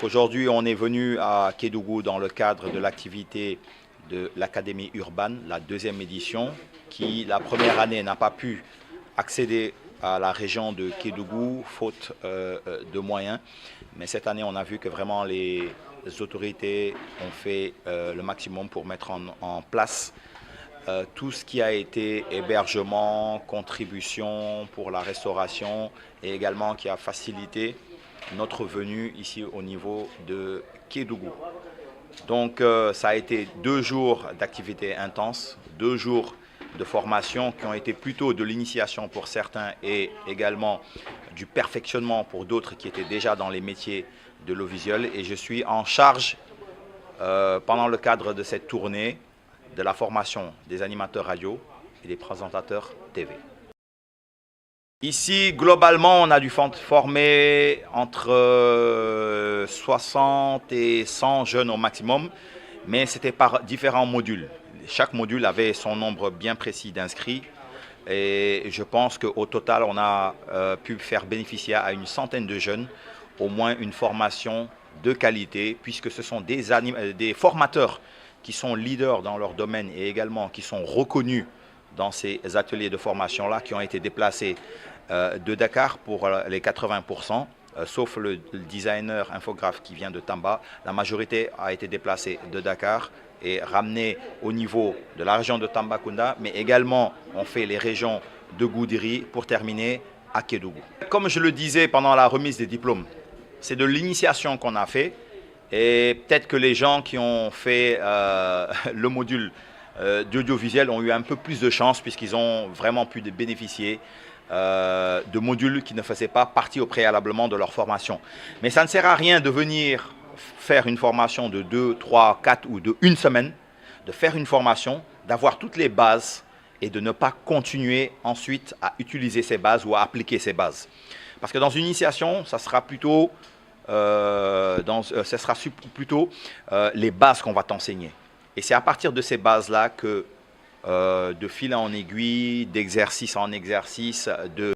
aujourd'hui, on est venu à Kédougou dans le cadre de l'activité de l'Académie Urban, la deuxième édition, qui la première année n'a pas pu accéder à la région de Kédougou, faute de moyens. Mais cette année, on a vu que vraiment les autorités ont fait le maximum pour mettre en place tout ce qui a été hébergement, contribution pour la restauration et également qui a facilité notre venue ici au niveau de Kédougou. Donc ça a été 2 jours d'activité intense, 2 jours de formation qui ont été plutôt de l'initiation pour certains et également du perfectionnement pour d'autres qui étaient déjà dans les métiers de l'audiovisuel. Et je suis en charge pendant le cadre de cette tournée de la formation des animateurs radio et des présentateurs TV. Ici, globalement, on a dû former entre 60 et 100 jeunes au maximum, mais c'était par différents modules. Chaque module avait son nombre bien précis d'inscrits et je pense qu'au total, on a pu faire bénéficier à une centaine de jeunes au moins une formation de qualité, puisque ce sont des formateurs qui sont leaders dans leur domaine et également qui sont reconnus dans ces ateliers de formation-là, qui ont été déplacés de Dakar pour les 80%, sauf le designer infographe qui vient de Tamba. La majorité a été déplacée de Dakar et ramenée au niveau de la région de Tambacounda, mais également on fait les régions de Goudiri pour terminer à Kédougou. Comme je le disais pendant la remise des diplômes, c'est de l'initiation qu'on a fait. Et peut-être que les gens qui ont fait le module d'audiovisuel ont eu un peu plus de chance puisqu'ils ont vraiment pu bénéficier de modules qui ne faisaient pas partie au préalablement de leur formation. Mais ça ne sert à rien de venir faire une formation de 2, 3, 4 ou de 1 semaine, de faire une formation, d'avoir toutes les bases et de ne pas continuer ensuite à utiliser ces bases ou à appliquer ces bases. Parce que dans une initiation, ça sera plutôt ce sera plutôt les bases qu'on va t'enseigner. Et c'est à partir de ces bases-là que, de fil en aiguille, d'exercice en exercice,